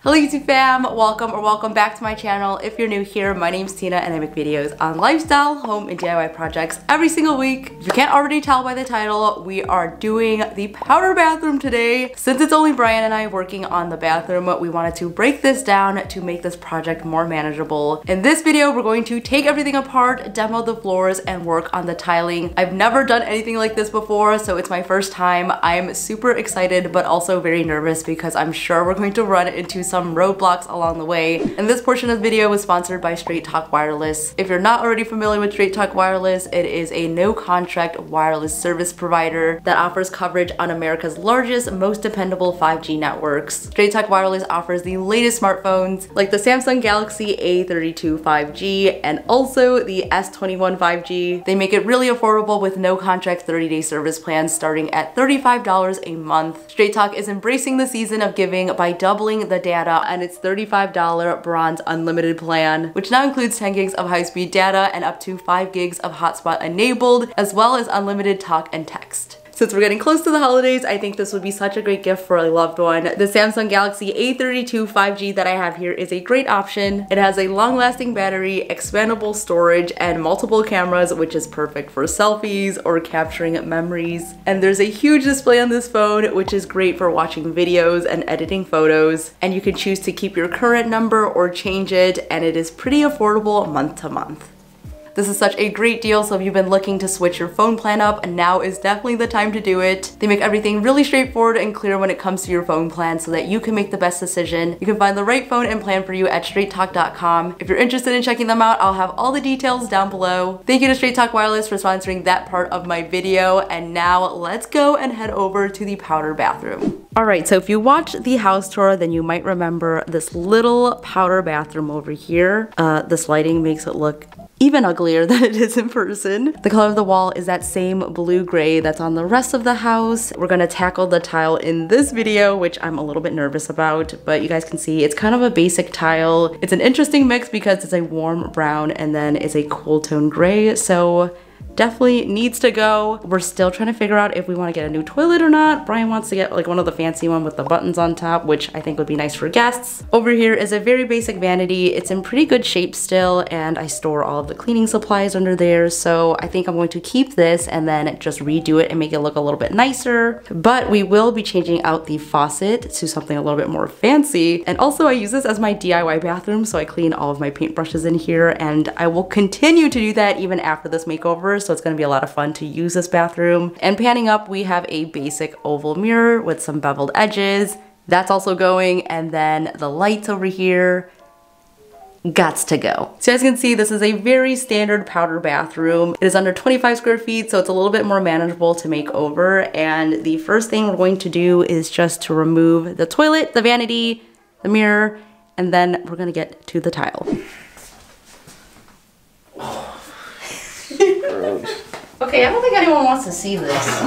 Hello YouTube fam, welcome back to my channel. If you're new here, my name's Tina and I make videos on lifestyle, home, and DIY projects every single week. If you can't already tell by the title, we are doing the powder bathroom today. Since it's only Brian and I working on the bathroom, we wanted to break this down to make this project more manageable. In this video, we're going to take everything apart, demo the floors, and work on the tiling. I've never done anything like this before, so it's my first time. I'm super excited, but also very nervous because I'm sure we're going to run into some roadblocks along the way. And this portion of the video was sponsored by Straight Talk Wireless. If you're not already familiar with Straight Talk Wireless, it is a no-contract wireless service provider that offers coverage on America's largest, most dependable 5G networks. Straight Talk Wireless offers the latest smartphones like the Samsung Galaxy A32 5G and also the S21 5G. They make it really affordable with no-contract 30-day service plans starting at $35 a month. Straight Talk is embracing the season of giving by doubling the data and its $35 Bronze Unlimited plan, which now includes 10 gigs of high-speed data and up to 5 gigs of hotspot enabled, as well as unlimited talk and text. Since we're getting close to the holidays, I think this would be such a great gift for a loved one. The Samsung Galaxy A32 5G that I have here is a great option. It has a long-lasting battery, expandable storage, and multiple cameras, which is perfect for selfies or capturing memories. And there's a huge display on this phone, which is great for watching videos and editing photos. And you can choose to keep your current number or change it, and it is pretty affordable month to month. This is such a great deal, so if you've been looking to switch your phone plan up, now is definitely the time to do it. They make everything really straightforward and clear when it comes to your phone plan so that you can make the best decision. You can find the right phone and plan for you at straighttalk.com. If you're interested in checking them out, I'll have all the details down below. Thank you to Straight Talk Wireless for sponsoring that part of my video, and now let's go and head over to the powder bathroom. Alright, so if you watched the house tour, then you might remember this little powder bathroom over here. This lighting makes it look even uglier than it is in person. The color of the wall is that same blue-gray that's on the rest of the house. We're gonna tackle the tile in this video, which I'm a little bit nervous about, but you guys can see it's kind of a basic tile. It's an interesting mix because it's a warm brown and then it's a cool tone gray, so definitely needs to go. We're still trying to figure out if we want to get a new toilet or not. Brian wants to get like one of the fancy one with the buttons on top, which I think would be nice for guests. Over here is a very basic vanity. It's in pretty good shape still, and I store all of the cleaning supplies under there, so I think I'm going to keep this and then just redo it and make it look a little bit nicer. But we will be changing out the faucet to something a little bit more fancy. And also I use this as my DIY bathroom, so I clean all of my paintbrushes in here, and I will continue to do that even after this makeover. So it's gonna be a lot of fun to use this bathroom. And panning up, we have a basic oval mirror with some beveled edges. That's also going, and then the lights over here, gots to go. So as you can see, this is a very standard powder bathroom. It is under 25 square feet, so it's a little bit more manageable to make over. And the first thing we're going to do is just to remove the toilet, the vanity, the mirror, and then we're gonna get to the tile. Okay, I don't think anyone wants to see this.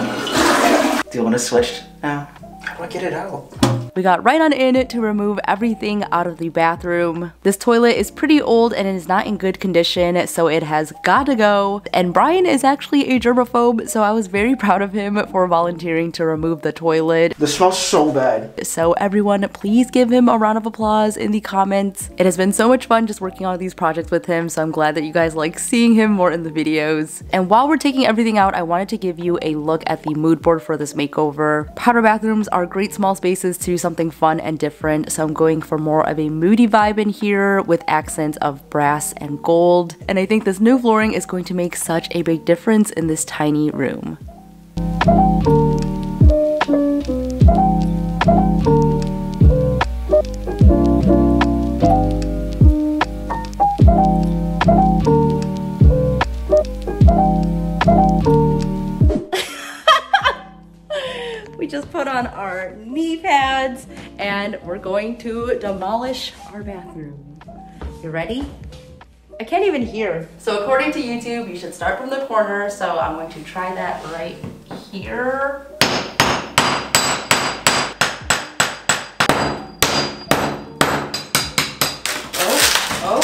Do you want to switch now? How do I get it out? We got right on in to remove everything out of the bathroom. This toilet is pretty old and it is not in good condition, so it has got to go. And Brian is actually a germaphobe, so I was very proud of him for volunteering to remove the toilet. This smells so bad. So everyone, please give him a round of applause in the comments. It has been so much fun just working on these projects with him, so I'm glad that you guys like seeing him more in the videos. And while we're taking everything out, I wanted to give you a look at the mood board for this makeover. Powder bathrooms are great small spaces to do something fun and different, so I'm going for more of a moody vibe in here with accents of brass and gold. And I think this new flooring is going to make such a big difference in this tiny room. We just put on our knee pads and we're going to demolish our bathroom. You ready? I can't even hear. So according to YouTube, you should start from the corner. So I'm going to try that right here. Oh,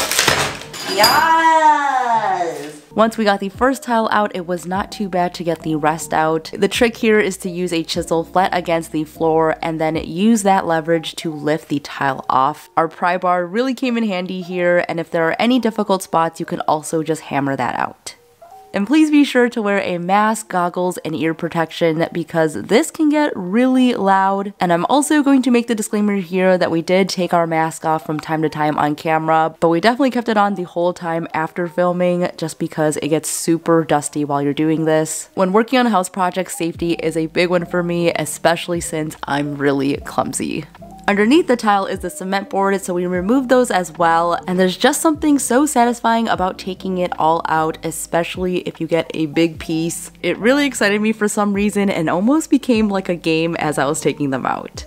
yes! Once we got the first tile out, it was not too bad to get the rest out. The trick here is to use a chisel flat against the floor and then use that leverage to lift the tile off. Our pry bar really came in handy here, and if there are any difficult spots, you can also just hammer that out. And please be sure to wear a mask, goggles, and ear protection because this can get really loud. And I'm also going to make the disclaimer here that we did take our mask off from time to time on camera, but we definitely kept it on the whole time after filming just because it gets super dusty while you're doing this. When working on house projects, safety is a big one for me, especially since I'm really clumsy. Underneath the tile is the cement board, so we removed those as well, and there's just something so satisfying about taking it all out, especially if you get a big piece. It really excited me for some reason and almost became like a game as I was taking them out.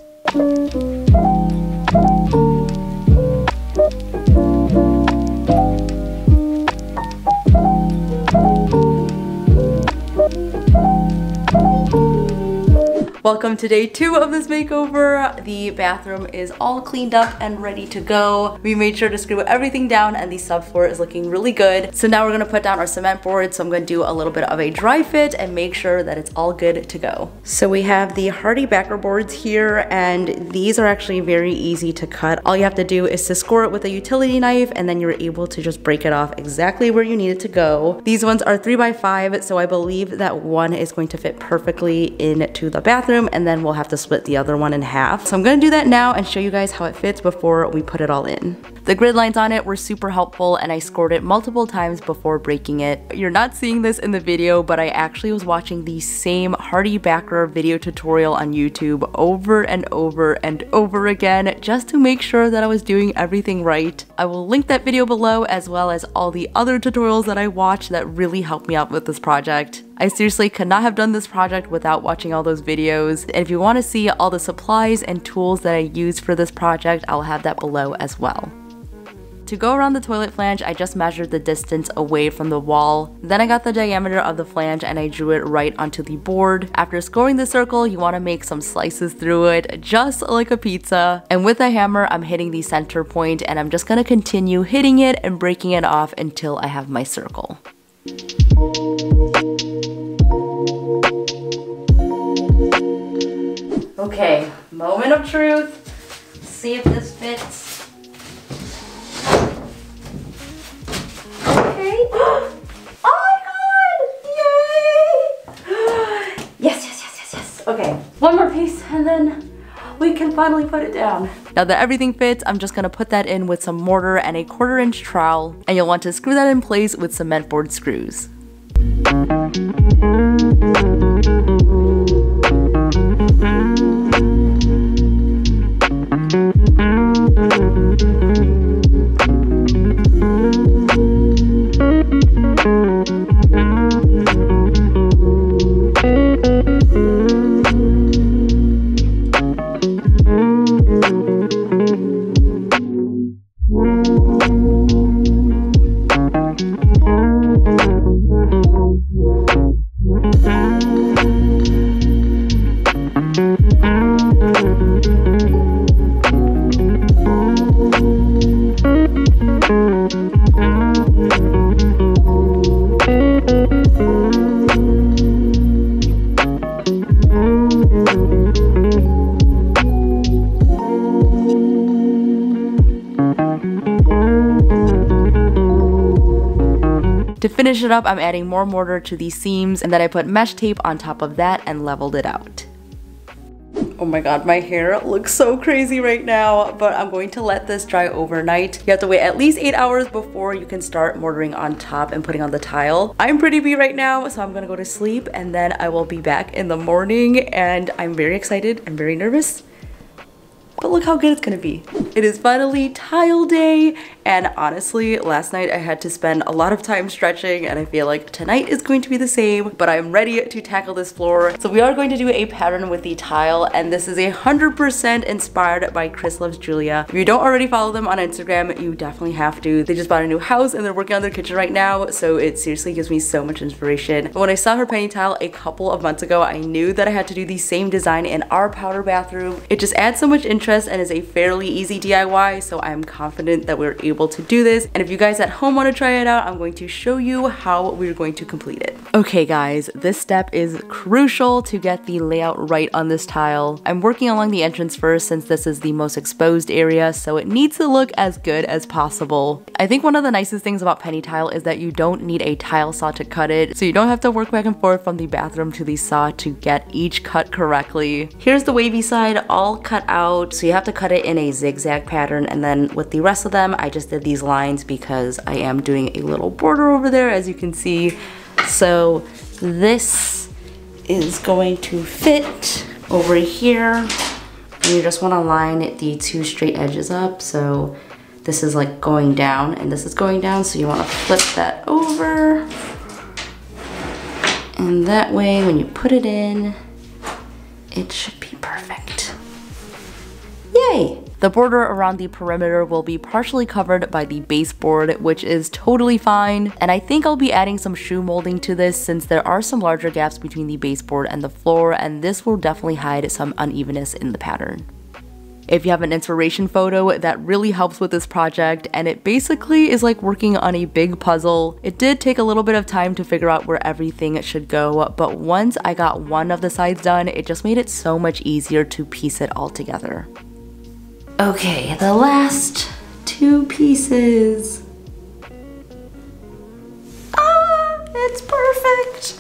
Welcome to day 2 of this makeover. The bathroom is all cleaned up and ready to go. We made sure to screw everything down and the subfloor is looking really good. So now we're gonna put down our cement board. So I'm gonna do a little bit of a dry fit and make sure that it's all good to go. So we have the hardy backer boards here, and these are actually very easy to cut. All you have to do is to score it with a utility knife, and then you're able to just break it off exactly where you need it to go. These ones are 3x5, so I believe that one is going to fit perfectly into the bathroom, and then we'll have to split the other one in half. So I'm gonna do that now and show you guys how it fits before we put it all in. The grid lines on it were super helpful, and I scored it multiple times before breaking it. You're not seeing this in the video, but I actually was watching the same hardy backer video tutorial on YouTube over and over and over again just to make sure that I was doing everything right. I will link that video below, as well as all the other tutorials that I watched that really helped me out with this project. I seriously could not have done this project without watching all those videos, and if you want to see all the supplies and tools that I used for this project, I'll have that below as well. To go around the toilet flange, I just measured the distance away from the wall. Then I got the diameter of the flange and I drew it right onto the board. After scoring the circle, you want to make some slices through it, just like a pizza. And with a hammer, I'm hitting the center point, and I'm just going to continue hitting it and breaking it off until I have my circle. Okay, moment of truth. Let's see if this fits. Okay. Oh my god! Yay! Yes. Okay, one more piece and then we can finally put it down. Now that everything fits, I'm just gonna put that in with some mortar and a 1/4 inch trowel, and you'll want to screw that in place with cement board screws. To finish it up, I'm adding more mortar to these seams, and then I put mesh tape on top of that and leveled it out. Oh my god, my hair looks so crazy right now, but I'm going to let this dry overnight. You have to wait at least 8 hours before you can start mortaring on top and putting on the tile. I'm pretty beat right now, so I'm gonna go to sleep, and then I will be back in the morning, and I'm very excited and very nervous. But look how good it's gonna be. It is finally tile day, and honestly, last night I had to spend a lot of time stretching, and I feel like tonight is going to be the same, but I'm ready to tackle this floor. So we are going to do a pattern with the tile, and this is 100% inspired by Chris Loves Julia. If you don't already follow them on Instagram, you definitely have to. They just bought a new house and they're working on their kitchen right now, so it seriously gives me so much inspiration. But when I saw her penny tile a couple of months ago, I knew that I had to do the same design in our powder bathroom. It just adds so much interest and is a fairly easy DIY, so I'm confident that we're able to do this. And if you guys at home want to try it out, I'm going to show you how we're going to complete it. Okay guys, this step is crucial to get the layout right on this tile. I'm working along the entrance first since this is the most exposed area, so it needs to look as good as possible. I think one of the nicest things about penny tile is that you don't need a tile saw to cut it, so you don't have to work back and forth from the bathroom to the saw to get each cut correctly. Here's the wavy side all cut out, so you have to cut it in a zigzag pattern, and then with the rest of them I just did these lines because I am doing a little border over there, as you can see. So this is going to fit over here, and you just want to line the two straight edges up. So this is like going down and this is going down, so you want to flip that over, and that way when you put it in, it should be perfect. Yay! The border around the perimeter will be partially covered by the baseboard, which is totally fine, and I think I'll be adding some shoe molding to this since there are some larger gaps between the baseboard and the floor, and this will definitely hide some unevenness in the pattern. If you have an inspiration photo, that really helps with this project, and it basically is like working on a big puzzle. It did take a little bit of time to figure out where everything should go, but once I got one of the sides done, it just made it so much easier to piece it all together. Okay, the last two pieces. Ah, it's perfect.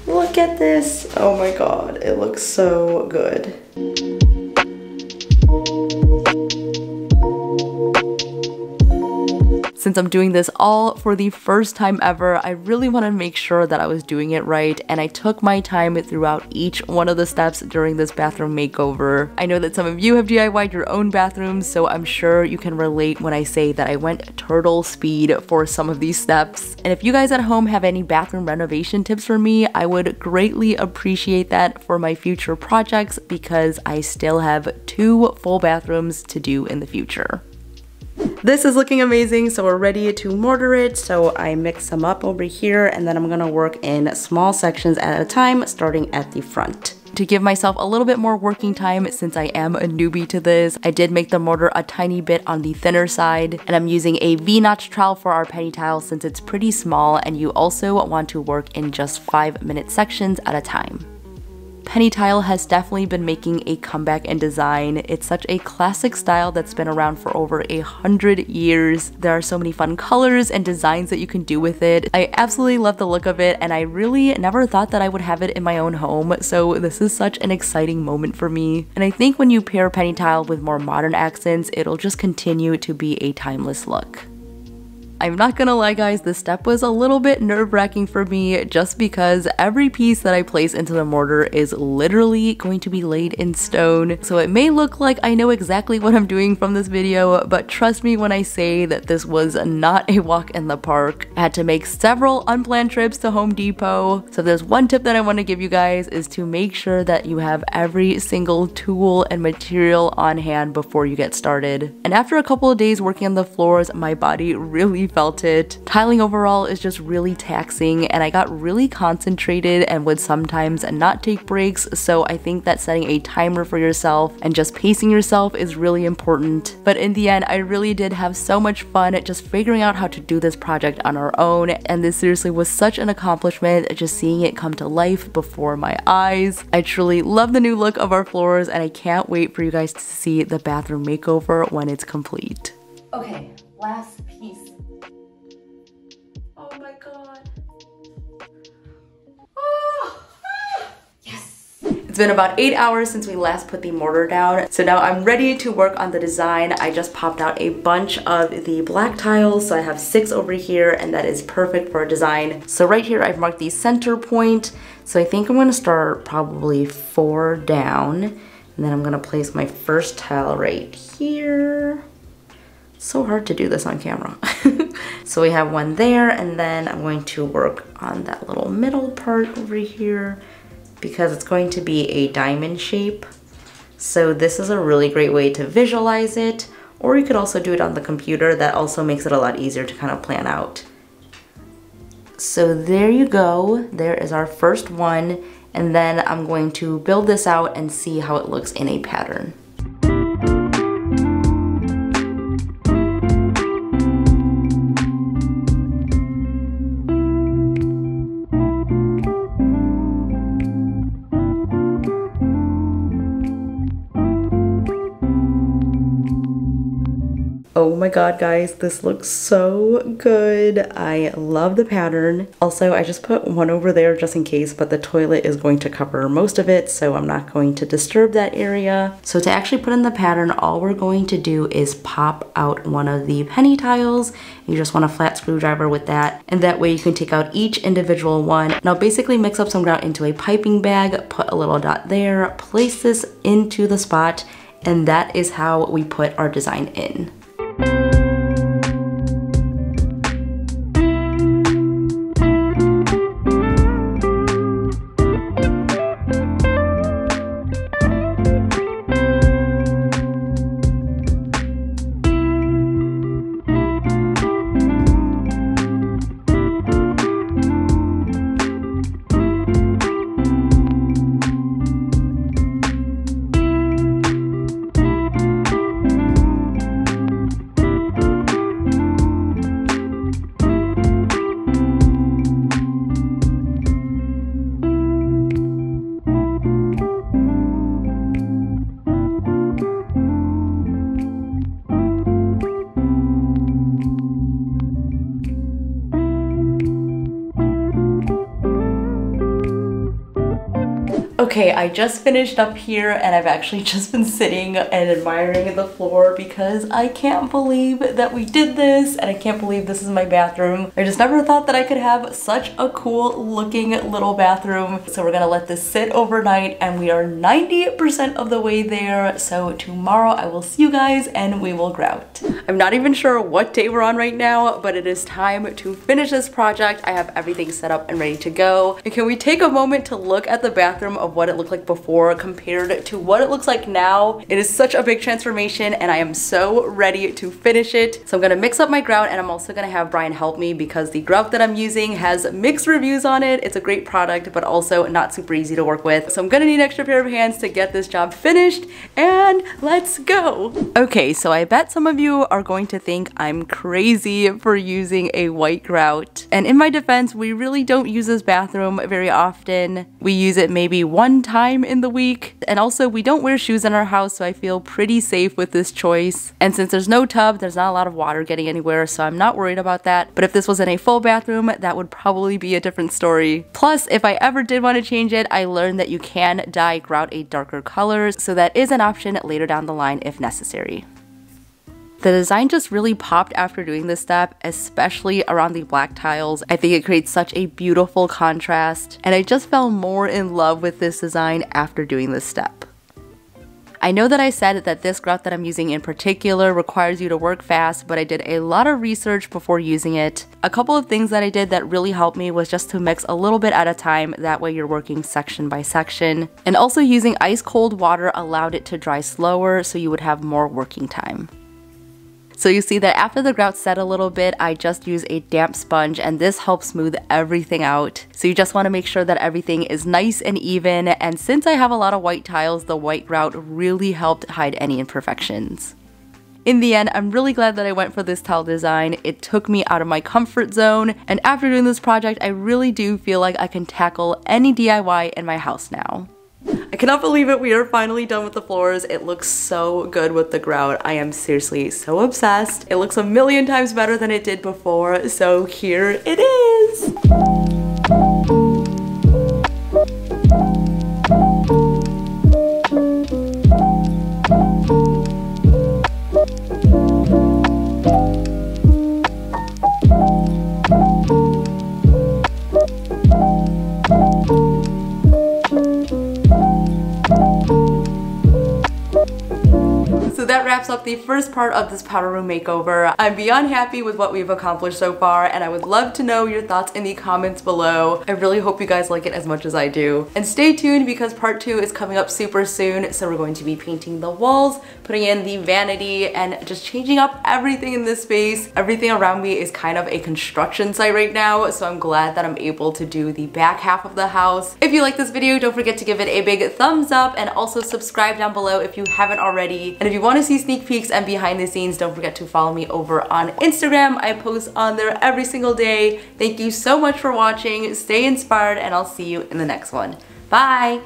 Look at this. Oh my god, it looks so good. Since I'm doing this all for the first time ever, I really want to make sure that I was doing it right, and I took my time throughout each one of the steps during this bathroom makeover. I know that some of you have DIY'd your own bathrooms, so I'm sure you can relate when I say that I went turtle speed for some of these steps. And if you guys at home have any bathroom renovation tips for me, I would greatly appreciate that for my future projects, because I still have 2 full bathrooms to do in the future. This is looking amazing, so we're ready to mortar it. So I mix them up over here, and then I'm gonna work in small sections at a time, starting at the front. To give myself a little bit more working time, since I am a newbie to this, I did make the mortar a tiny bit on the thinner side, and I'm using a V-notch trowel for our penny tile since it's pretty small, and you also want to work in just 5-minute sections at a time. Penny tile has definitely been making a comeback in design. It's such a classic style that's been around for over 100 years. There are so many fun colors and designs that you can do with it. I absolutely love the look of it, and I really never thought that I would have it in my own home, so this is such an exciting moment for me. And I think when you pair penny tile with more modern accents, it'll just continue to be a timeless look. I'm not gonna lie guys, this step was a little bit nerve-wracking for me just because every piece that I place into the mortar is literally going to be laid in stone. So it may look like I know exactly what I'm doing from this video, but trust me when I say that this was not a walk in the park. I had to make several unplanned trips to Home Depot. So there's one tip that I want to give you guys is to make sure that you have every single tool and material on hand before you get started. And after a couple of days working on the floors, my body really felt it. Tiling overall is just really taxing, and I got really concentrated and would sometimes not take breaks, so I think that setting a timer for yourself and just pacing yourself is really important. But in the end, I really did have so much fun just figuring out how to do this project on our own, and this seriously was such an accomplishment just seeing it come to life before my eyes. I truly love the new look of our floors, and I can't wait for you guys to see the bathroom makeover when it's complete. Okay, last piece. Oh my god. Oh, yes! It's been about 8 hours since we last put the mortar down, so now I'm ready to work on the design. I just popped out a bunch of the black tiles, so I have 6 over here, and that is perfect for a design. So right here I've marked the center point, so I think I'm going to start probably 4 down, and then I'm going to place my first tile right here. So hard to do this on camera. So we have one there, and then I'm going to work on that little middle part over here because it's going to be a diamond shape. So this is a really great way to visualize it, or you could also do it on the computer. That also makes it a lot easier to kind of plan out. So there you go. There is our first one, and then I'm going to build this out and see how it looks in a pattern. Oh my god, guys, this looks so good. I love the pattern. Also, I just put one over there just in case, but the toilet is going to cover most of it, so I'm not going to disturb that area. So to actually put in the pattern, all we're going to do is pop out one of the penny tiles. You just want a flat screwdriver with that, and that way you can take out each individual one. Now basically mix up some grout into a piping bag, put a little dot there, place this into the spot, and that is how we put our design in. Okay, I just finished up here and I've actually just been sitting and admiring the floor because I can't believe that we did this and I can't believe this is my bathroom. I just never thought that I could have such a cool looking little bathroom. So we're gonna let this sit overnight and we are 90% of the way there. So tomorrow I will see you guys and we will grout. I'm not even sure what day we're on right now, but it is time to finish this project. I have everything set up and ready to go. And can we take a moment to look at the bathroom of what it looked like before compared to what it looks like now? It is such a big transformation and I am so ready to finish it. So I'm gonna mix up my grout and I'm also gonna have Brian help me because the grout that I'm using has mixed reviews on it. It's a great product, but also not super easy to work with. So I'm gonna need an extra pair of hands to get this job finished, and let's go. Okay, so I bet some of you are going to think I'm crazy for using a white grout. And in my defense, we really don't use this bathroom very often. We use it maybe one time in the week. And also we don't wear shoes in our house, so I feel pretty safe with this choice. And since there's no tub, there's not a lot of water getting anywhere, so I'm not worried about that. But if this was in a full bathroom, that would probably be a different story. Plus, if I ever did want to change it, I learned that you can dye grout a darker color, so that is an option later down the line if necessary. The design just really popped after doing this step, especially around the black tiles. I think it creates such a beautiful contrast, and I just fell more in love with this design after doing this step. I know that I said that this grout that I'm using in particular requires you to work fast, but I did a lot of research before using it. A couple of things that I did that really helped me was just to mix a little bit at a time, that way you're working section by section. And also using ice cold water allowed it to dry slower, so you would have more working time. So you see that after the grout set a little bit, I just use a damp sponge and this helps smooth everything out. So you just want to make sure that everything is nice and even, and since I have a lot of white tiles, the white grout really helped hide any imperfections. In the end, I'm really glad that I went for this tile design. It took me out of my comfort zone, and after doing this project, I really do feel like I can tackle any DIY in my house now. I cannot believe it, we are finally done with the floors. It looks so good with the grout. I am seriously so obsessed. It looks a million times better than it did before, so here it is! That wraps up the first part of this powder room makeover. I'm beyond happy with what we've accomplished so far, and I would love to know your thoughts in the comments below. I really hope you guys like it as much as I do. And stay tuned because part 2 is coming up super soon, so we're going to be painting the walls, putting in the vanity, and just changing up everything in this space. Everything around me is kind of a construction site right now, so I'm glad that I'm able to do the back half of the house. If you like this video, don't forget to give it a big thumbs up and also subscribe down below if you haven't already. And if you want to see sneak peeks and behind the scenes, don't forget to follow me over on Instagram. I post on there every single day. Thank you so much for watching. Stay inspired and I'll see you in the next one. Bye!